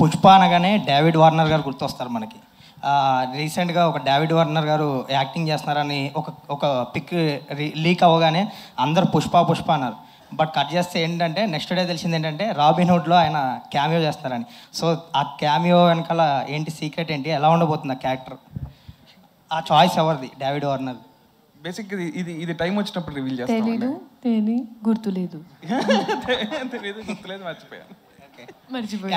పుష్ప అనగానే David Warner గారు గుర్తొస్తారు మనకి. రీసెంట్గా ఒక డేవిడ్ వార్నర్ గారు యాక్టింగ్ చేస్తున్నారని ఒక పిక్ లీక్ అవ్వగానే అందరు పుష్ప పుష్ప అన్నారు. బట్ కట్ చేస్తే ఏంటంటే నెక్స్ట్ డే తెలిసింది ఏంటంటే రాబిన్హుడ్లో ఆయన క్యామియో చేస్తున్నారని. సో ఆ క్యామియో వెనకాల ఏంటి సీక్రెట్ ఏంటి, ఎలా ఉండబోతుంది ఆ క్యారెక్టర్, ఆ చాయిస్ ఎవరిది? David Warner. బేసిక్గా ఇది టైం వచ్చినప్పుడు రివీల్ చేస్తాం. గుర్తులేదు మర్చిపోయాను.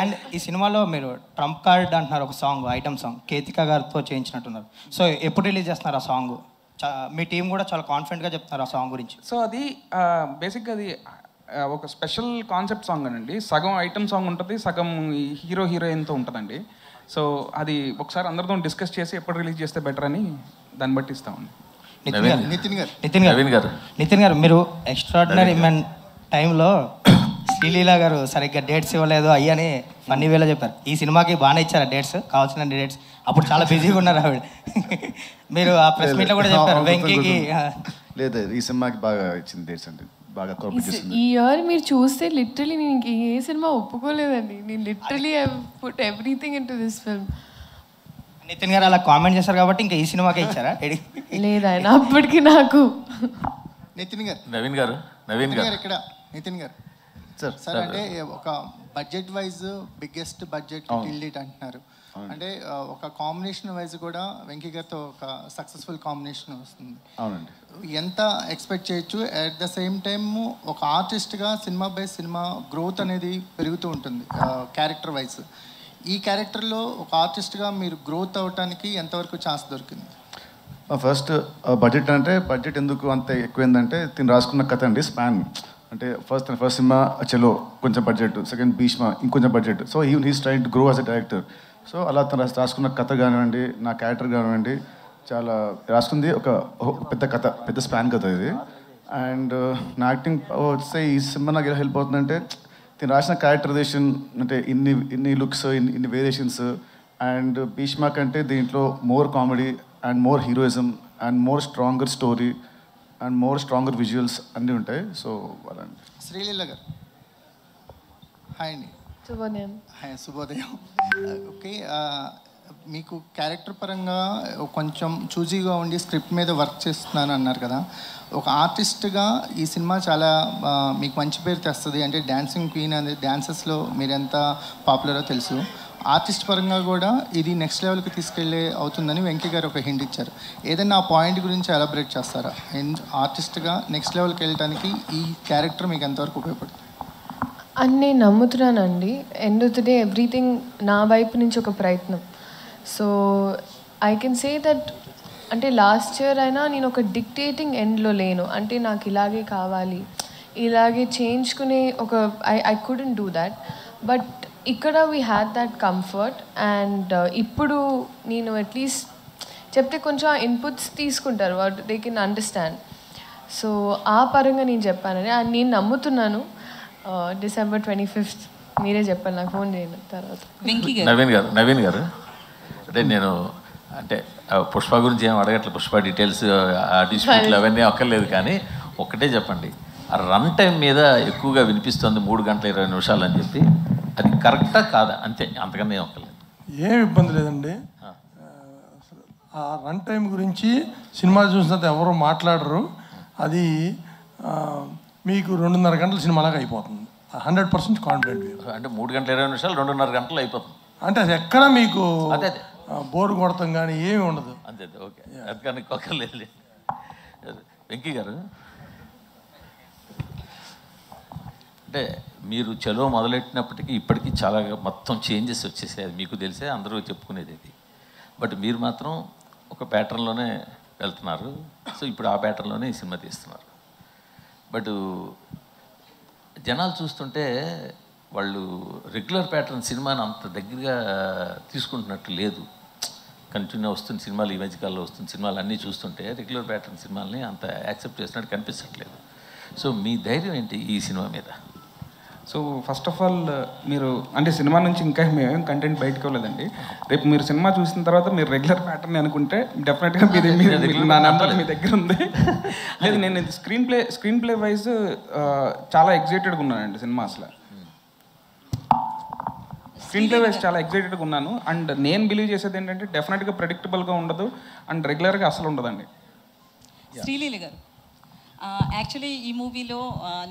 అండ్ ఈ సినిమాలో మీరు ట్రంప్ కార్డ్ అంటున్నారు, ఒక సాంగ్, ఐటమ్ సాంగ్ కేతికా గారితో చేయించినట్టున్నారు. సో ఎప్పుడు రిలీజ్ చేస్తున్నారు ఆ సాంగ్? మీ టీం కూడా చాలా కాన్ఫిడెంట్గా చెప్తున్నారు ఆ సాంగ్ గురించి. సో అది బేసిక్గా అది ఒక స్పెషల్ కాన్సెప్ట్ సాంగ్ అండి. సగం ఐటమ్ సాంగ్ ఉంటుంది, సగం హీరో హీరోయిన్తో ఉంటుందండి. సో అది ఒకసారి అందరితో డిస్కస్ చేసి ఎప్పుడు రిలీజ్ చేస్తే బెటర్ అని దాన్ని బట్టి ఇస్తామండి. నితిన్ గారు మీరు ఎక్స్ట్రాడినరీ మ్యాన్ టైంలో శ్రీలీల గారు సరిగ్గా డేట్స్ ఇవ్వలేదు అయ్యని ఫన్నీ వేలో చెప్పారు. ఈ సినిమాకి బాగానే ఇచ్చారా డేట్స్, కావాల్సిన డేట్స్? అప్పుడు చాలా బిజీగా ఉన్నారు ఆవిడ. మీరు ఆ ప్రెస్ మీట్లో కూడా చెప్పారు వెంకీకి. లేదు, ఈ సినిమాకి బాగా ఇచ్చింది డేట్స్ అండి, బాగా ఈ ఇయర్ మీరు చూస్తే లిటరలీ నేను ఏ సినిమా ఒప్పుకోలేదండి. నేను literally I put everything into this film. Nithin గారు అలా కామెంట్ చేశారు కాబట్టి ఇంకా ఈ సినిమాకే ఇచ్చారా? లేదు ఆయన అప్పటికి నాకు. నవీన్ గారు ఇక్కడ నితిన్ గారు సార్ అంటే ఒక budget wise biggest budget till date అంటున్నారు. అంటే ఒక కాంబినేషన్ వైజ్ కూడా వెంకీ గారితో ఒక సక్సెస్ఫుల్ కాంబినేషన్ వస్తుంది. అవునండి. ఎంత ఎక్స్పెక్ట్ చేయొచ్చు? అట్ ద సేమ్ టైమ్ ఒక ఆర్టిస్ట్గా సినిమా బై సినిమా గ్రోత్ అనేది పెరుగుతూ ఉంటుంది క్యారెక్టర్ వైజ్. ఈ క్యారెక్టర్లో ఒక ఆర్టిస్ట్గా మీరు గ్రోత్ అవ్వటానికి ఎంతవరకు ఛాన్స్ దొరికింది? ఫస్ట్ బడ్జెట్ అంటే బడ్జెట్ ఎందుకు అంత ఎక్కువైందంటే తిని రాసుకున్న కథ అండి. స్పాన్ అంటే ఫస్ట్ సినిమా చలో కొంచెం బడ్జెట్, సెకండ్ భీష్మ ఇంకొంచెం budget. So he's trying to grow as a director. So అలా తను రాసుకున్న కథ కానివ్వండి, నా క్యారెక్టర్ కానివ్వండి, చాలా రాసుకుంది ఒక పెద్ద కథ, పెద్ద స్పాన్ కథ ఇది. అండ్ నా యాక్టింగ్ వస్తే ఈ సినిమా నాకు ఎలా హెల్ప్ అవుతుందంటే నేను రాసిన క్యారెక్టరైజేషన్ అంటే ఇన్ని లుక్స్, ఇన్ని వేరియేషన్స్. అండ్ భీష్మ కంటే దీంట్లో more comedy and more heroism and more stronger story and more stronger visuals అన్నీ ఉంటాయి. సో అలాంటి. శ్రీలీల గారు హాయ్ అండి. శుభోదయం. ఓకే, మీకు క్యారెక్టర్ పరంగా కొంచెం చూజీగా ఉండి స్క్రిప్ట్ మీద వర్క్ చేస్తున్నాను అన్నారు కదా. ఒక ఆర్టిస్ట్గా ఈ సినిమా చాలా మీకు మంచి పేరు తెస్తుంది. అంటే డ్యాన్సింగ్ క్వీన్ అనేది డ్యాన్సెస్లో మీరు ఎంత పాపులరో తెలుసు. ఆర్టిస్ట్ పరంగా కూడా ఇది నెక్స్ట్ లెవెల్కి తీసుకెళ్ళే అవుతుందని వెంకీ గారు ఒక హింట్ ఇచ్చారు. ఏదైనా ఆ పాయింట్ గురించి ఎలాబరేట్ చేస్తారా? ఆర్టిస్ట్గా నెక్స్ట్ లెవెల్కి వెళ్ళడానికి ఈ క్యారెక్టర్ మీకు ఎంతవరకు ఉపయోగపడుతుంది అని నేను నమ్ముతున్నానండి. End of the day everything నా వైపు నుంచి ఒక ప్రయత్నం. So I can say that అంటే లాస్ట్ ఇయర్ అయినా నేను ఒక డిక్టేటింగ్ ఎండ్లో లేను. అంటే నాకు ఇలాగే కావాలి, ఇలాగే చేయించుకునే ఒక I couldn't do that. But ఇక్కడ we had that comfort. And ఇప్పుడు నేను అట్లీస్ట్ చెప్తే కొంచెం ఇన్పుట్స్ తీసుకుంటారు, what they can understand. So ఆ పరంగా నేను చెప్పానని నేను నమ్ముతున్నాను. December 25th మీరే చెప్పాలి, నాకు ఫోన్ చేయండి తర్వాత. నవీన్ గారు అంటే నేను అంటే పుష్ప గురించి ఏం అడగట్లేదు, పుష్ప డీటెయిల్స్ ఆ డిస్ప్యూట్లు అవన్నీ అక్కర్లేదు. కానీ ఒక్కటే చెప్పండి, ఆ రన్ టైం మీద ఎక్కువగా వినిపిస్తుంది 3 గంటల 20 నిమిషాలు అని చెప్పి, అది కరెక్టా కాదా? అంతే, అంతకన్నా ఏం అక్కర్లేదు. ఏం ఇబ్బంది లేదండి. ఆ రన్ టైం గురించి సినిమా చూసినంత ఎవరు మాట్లాడరు. అది మీకు 2.5 గంటల సినిమాలాగా అయిపోతుంది. 100% కాన్ఫిడెంట్. అంటే 3 గంటల 20 నిమిషాలు 2.5 గంటలు అయిపోతుంది. అంటే అది ఎక్కడ మీకు బోర్ కొడతాం కానీ ఏమి ఉండదు. అంతే, ఓకే, అది కానీ ఒక్కర్లేదు. వెంకీ గారు అంటే మీరు చలో మొదలెట్టినప్పటికీ ఇప్పటికీ చాలా మొత్తం చేంజెస్ వచ్చేసాయి, అది మీకు తెలిసే, అందరూ చెప్పుకునేది ఇది. బట్ మీరు మాత్రం ఒక ప్యాటర్న్లోనే వెళ్తున్నారు. సో ఇప్పుడు ఆ ప్యాటర్న్లోనే ఈ సినిమా తీస్తున్నారు. బట్ జనాలు చూస్తుంటే వాళ్ళు రెగ్యులర్ ప్యాటర్న్ సినిమాని అంత దగ్గరగా తీసుకుంటున్నట్టు లేదు. కంటిన్యూ వస్తున్న సినిమాలు, ఈ మధ్యకాలంలో వస్తున్న సినిమాలు అన్నీ చూస్తుంటే రెగ్యులర్ ప్యాటర్న్ సినిమాలని అంత యాక్సెప్ట్ చేసినట్టు కనిపించట్లేదు. సో మీ ధైర్యం ఏంటి ఈ సినిమా మీద? సో ఫస్ట్ ఆఫ్ ఆల్ మీరు అంటే సినిమా నుంచి ఇంకా మేమేం కంటెంట్ బయటకు వెళ్ళలేదండి. రేపు మీరు సినిమా చూసిన తర్వాత మీరు రెగ్యులర్ ప్యాటర్న్ అనుకుంటే డెఫినెట్గా నా నెంబర్ మీ దగ్గర ఉంది. లేదు, నేను స్క్రీన్ ప్లే వైజ్ చాలా ఎగ్జైటెడ్గా ఉన్నానండి సినిమా. అసలు స్క్రీన్ ప్లే వైజ్ చాలా ఎక్సైటెడ్గా ఉన్నాను. అండ్ నేను బిలీవ్ చేసేది ఏంటంటే డెఫినెట్గా ప్రెడిక్టబుల్గా ఉండదు అండ్ రెగ్యులర్గా అసలు ఉండదండి. శ్రీలీల గారు, యాక్చువల్లీ ఈ మూవీలో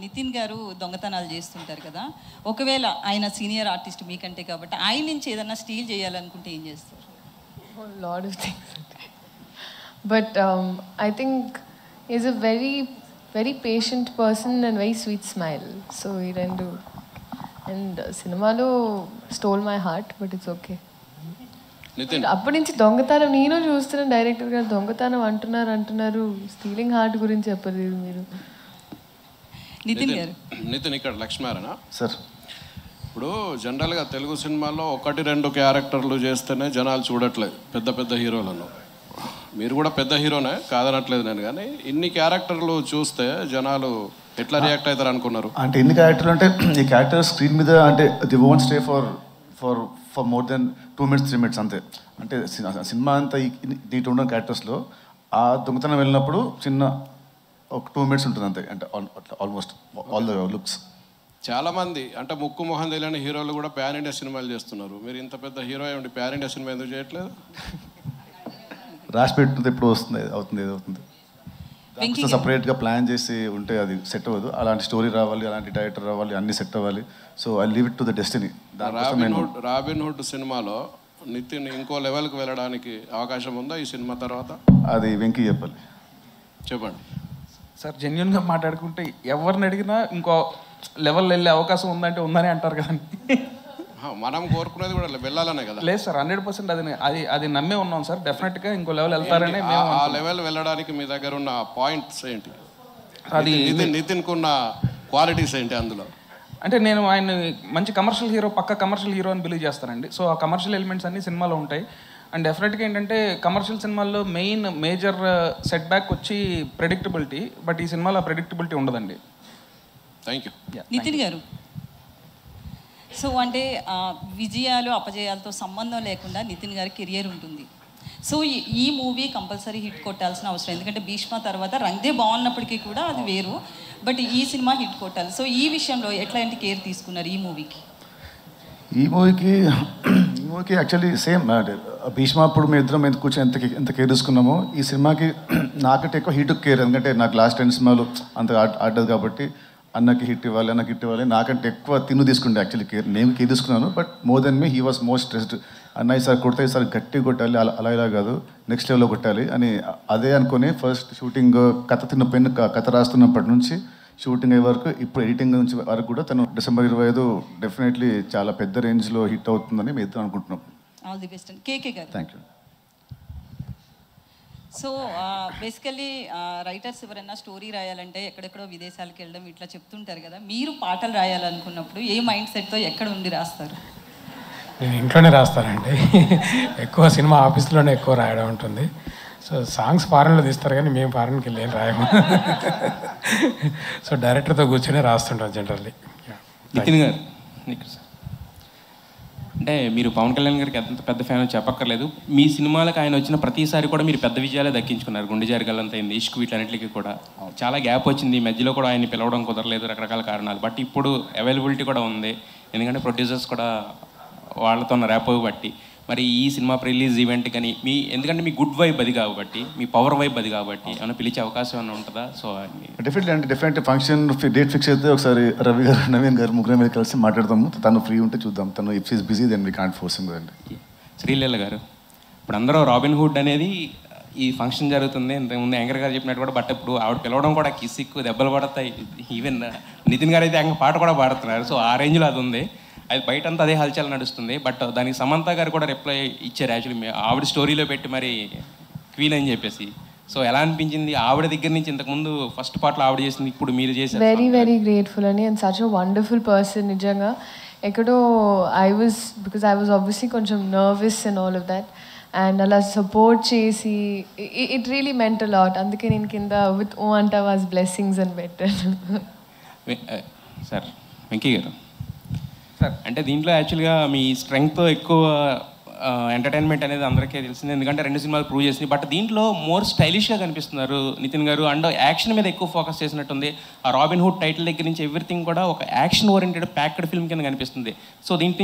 నితిన్ గారు దొంగతనాలు చేస్తుంటారు కదా, ఒకవేళ ఆయన సీనియర్ ఆర్టిస్ట్ మీకంటే కాబట్టి ఆయన నుంచి ఏదన్నా స్టీల్ చేయాలనుకుంటే ఏం చేస్తారు? Lot of things. But I think he's a very, very patient person and very sweet smile. So he didn't do. And సినిమాలో stole my heart, but it's okay. అప్పటి నుంచి దొంగతనం నేను చూస్తున్నాను, డైరెక్టర్ గారు దొంగతనం అంటున్నారు, స్టీలింగ్ హార్ట్ గురించి చెప్పలేదు మీరు. నితిన్ ఇక్కడ లక్ష్మారాయణ సార్. ఇప్పుడు జనరల్గా తెలుగు సినిమాల్లో 1-2 క్యారెక్టర్లు చేస్తేనే జనాలు చూడట్లేదు పెద్ద పెద్ద హీరోలను. మీరు కూడా పెద్ద హీరోనే కాదనట్లేదు నేను, కానీ ఇన్ని క్యారెక్టర్లు చూస్తే జనాలు ఎట్లా రియాక్ట్ అవుతారు అనుకున్నారు? అంటే ఇన్ని క్యారెక్టర్లు అంటే ఈ క్యారెక్టర్ స్క్రీన్ మీద అంటే the won't stay for more than 2 minutes 3 minutes అంతే. అంటే సినిమా అంతా దీంట్లో ఉన్న క్యారెక్టర్స్లో ఆ దొంగతనం వెళ్ళినప్పుడు చిన్న ఒక 2 minutes ఉంటుంది అంతే. అంటే ఆల్మోస్ట్ ఆల్ ద లుక్స్. చాలామంది అంటే ముక్కు మొహం తెలియని హీరోలు కూడా ప్యాన్ ఇండియా సినిమాలు చేస్తున్నారు. మీరు ఇంత పెద్ద హీరో ఏమిటి ప్యాన్ ఇండియా సినిమా ఎందుకు చేయట్లేదు? రాసి పెట్టుకుంటే ఎప్పుడు అవుతుంది. సపరేట్గా ప్లాన్ చేసి ఉంటే అది సెట్ అవ్వదు. అలాంటి స్టోరీ రావాలి, అలాంటి డైరెక్టర్ రావాలి, అన్ని సెట్ అవ్వాలి. So I leave it to the destiny. Robin hood సినిమాలో నితిన్ ఇంకో లెవెల్కి వెళ్ళడానికి అవకాశం ఉందా ఈ సినిమా తర్వాత? అది వెంకీ చెప్పాలి. చెప్పండి సార్. జెన్యున్గా మాట్లాడుకుంటే ఎవరిని అడిగినా ఇంకో లెవెల్ వెళ్ళే అవకాశం ఉందని అంటారు కదండి. మనం కోరుకునేది కూడా వెళ్ళాలనే కదా. లేదు సార్, 100% అది నమ్మే ఉన్నాం సార్. డెఫినెట్గా ఇంకో లెవెల్ వెళ్తారని. ఆ లెవెల్ వెళ్ళడానికి మీ దగ్గర ఉన్న పాయింట్స్ ఏంటి? అది నితిన్కు ఉన్న క్వాలిటీస్ ఏంటి అందులో? అంటే నేను ఆయన మంచి కమర్షియల్ హీరో అని బిలీవ్ చేస్తానండి. సో ఆ కమర్షియల్ ఎలిమెంట్స్ అన్నీ సినిమాలో ఉంటాయి. అండ్ డెఫినెట్గా ఏంటంటే కమర్షియల్ సినిమాల్లో మేజర్ సెట్ బ్యాక్ వచ్చి ప్రెడిక్టబిలిటీ. బట్ ఈ సినిమాలో ప్రెడిక్టబిలిటీ ఉండదండి. Thank you. నితిన్ గారు, సో అంటే విజయాలు అపజయాలతో సంబంధం లేకుండా నితిన్ గారి కెరియర్ ఉంటుంది. సో ఈ మూవీ కంపల్సరీ హిట్ కొట్టాల్సిన అవసరం, ఎందుకంటే భీష్మ తర్వాత రంగ్దే బాగున్నప్పటికీ కూడా అది వేరు, బట్ ఈ సినిమా హిట్ కొట్టాలి. సో ఈ విషయంలో ఎట్లాంటి కేర్ తీసుకున్నారు ఈ మూవీకి? ఈ మూవీకి యాక్చువల్లీ సేమ్ భీష్మ అప్పుడు మేము ఇద్దరం కూర్చొని ఎంత కేర్ తీసుకున్నామో ఈ సినిమాకి నాకంటే ఎక్కువ హిట్ కేర్. ఎందుకంటే నాకు లాస్ట్ 10 సినిమాలు అంత ఆడదు కాబట్టి అన్నకి హిట్ ఇవ్వాలి, నాకంటే ఎక్కువ తీసుకుంటే యాక్చువల్లీ కేర్. నేను కేర్ తీసుకున్నాను, but more than me he was most stressed. అన్నయ్య సార్ కొడితే సార్ గట్టి కొట్టాలి, అలా ఇలా కాదు నెక్స్ట్ లెవెల్లో కొట్టాలి అని అదే అనుకుని ఫస్ట్ షూటింగ్ కథ రాస్తున్నప్పటి నుంచి షూటింగ్ అయ్యే వరకు ఇప్పుడు ఎడిటింగ్ నుంచి వరకు కూడా తను December 25 డెఫినెట్లీ చాలా పెద్ద రేంజ్లో హిట్ అవుతుందని మేము ఇద్దరు అనుకుంటున్నాం. All the best. కేకే గారు. Thank you. So basically writers ఎవరైనా స్టోరీ రాయాలంటే ఎక్కడెక్కడో విదేశాలకు వెళ్ళడం ఇట్లా చెప్తుంటారు కదా, మీరు పాటలు రాయాలనుకున్నప్పుడు ఏ మైండ్ సెట్తో ఎక్కడ ఉండి రాస్తారు? నేను ఇంట్లోనే రాస్తానండి. ఎక్కువ సినిమా ఆఫీస్లోనే ఎక్కువ రాయడం ఉంటుంది. సో సాంగ్స్ ఫారెన్లో తీస్తారు కానీ మేము ఫారెన్కి వెళ్ళి ఏం రాయము. సో డైరెక్టర్తో కూర్చొని రాస్తుంటాం జనరల్లీ. నితిన్ గారు, అంటే మీరు పవన్ కళ్యాణ్ గారికి ఎంత పెద్ద ఫ్యాన్ చెప్పక్కర్లేదు. మీ సినిమాలకు ఆయన వచ్చిన ప్రతిసారి కూడా మీరు పెద్ద విజయాలే దక్కించుకున్నారు. గుండె జారిగల్లంత అయింది, ఇష్క్, వీటన్నిటికీ కూడా చాలా గ్యాప్ వచ్చింది. మధ్యలో కూడా ఆయన పిలవడం కుదరలేదు, రకరకాల కారణాలు. బట్ ఇప్పుడు అవైలబిలిటీ కూడా ఉంది, ఎందుకంటే ప్రొడ్యూసర్స్ కూడా వాళ్ళతో ఉన్న ర్యాప్ బట్టి. మరి ఈ సినిమా రిలీజ్ ఈవెంట్ కానీ ఎందుకంటే మీ గుడ్ వైబ్ అది కాబట్టి, మీ పవర్ వైబ్ అది కాబట్టి ఏమైనా పిలిచే అవకాశం ఏమైనా ఉంటుందా? So definitely function date fix అయితే ఒకసారి రవి గారు, నవీన్ గారు ముగ్గురు మీద కలిసి మాట్లాడతాము. తను ఫ్రీ ఉంటే చూద్దాం. తను if he's busy then we can't force him కదండి. శ్రీలీల గారు, ఇప్పుడు అందరూ రాబిన్ హుడ్ అనేది ఈ ఫంక్షన్ జరుగుతుంది, ఇంతకుముందు యాంకర్ గారు చెప్పినట్టు కూడా. బట్ ఇప్పుడు ఆవిడ పిలవడం కూడా కిసిక్కు దెబ్బలు పడతాయి. ఈవెన్ నితిన్ గారు అయితే పాట కూడా పాడుతున్నారు. సో ఆ రేంజ్లో అది ఉంది. అది బయటంతా అదే హల్చల్ నడుస్తుంది. బట్ దానికి సమంత గారు కూడా రిప్లై ఇచ్చారు యాక్చువల్లీ, ఆవిడ స్టోరీలో పెట్టి మరి క్వీన్ అని చెప్పేసి. సో ఎలా అనిపించింది ఆవిడ దగ్గర నుంచి? ఇంతకుముందు ఫస్ట్ పార్ట్లో ఆవిడ చేసింది, ఇప్పుడు మీరు చేశారు. వెరీ వెరీ గ్రేట్ఫుల్ అండి. And such a wonderful person. నిజంగా ఎక్కడో బికాజ్ ఐ వాజ్ ఆబ్వియస్లీ కొంచెం nervous and all of that. And అలా సపోర్ట్ చేసి it really meant a lot. అందుకే నేను కింద విత్ ఓ అంటా వాజ్ బ్లెస్సింగ్స్ అని పెట్టాను. సార్ వెంకీ గారు, సార్ అంటే దీంట్లో యాక్చువల్గా మీ స్ట్రెంగ్త్తో ఎక్కువ ఎంటర్టైన్మెంట్ అనేది అందరికీ తెలిసింది, ఎందుకంటే 2 సినిమాలు ప్రూవ్ చేసింది. బట్ దీంట్లో మోర్ స్టైలిష్గా కనిపిస్తున్నారు నితిన్ గారు. అండ్ యాక్షన్ మీద ఎక్కువ ఫోకస్ చేసినట్టుంది. ఆ రాబిన్ హుడ్ టైటిల్ దగ్గర నుంచి ఎవ్రీథింగ్ కూడా ఒక యాక్షన్ ఓరియంటెడ్ ప్యాక్డ్ ఫిల్మ్ కింద కనిపిస్తుంది. సో దీంట్లో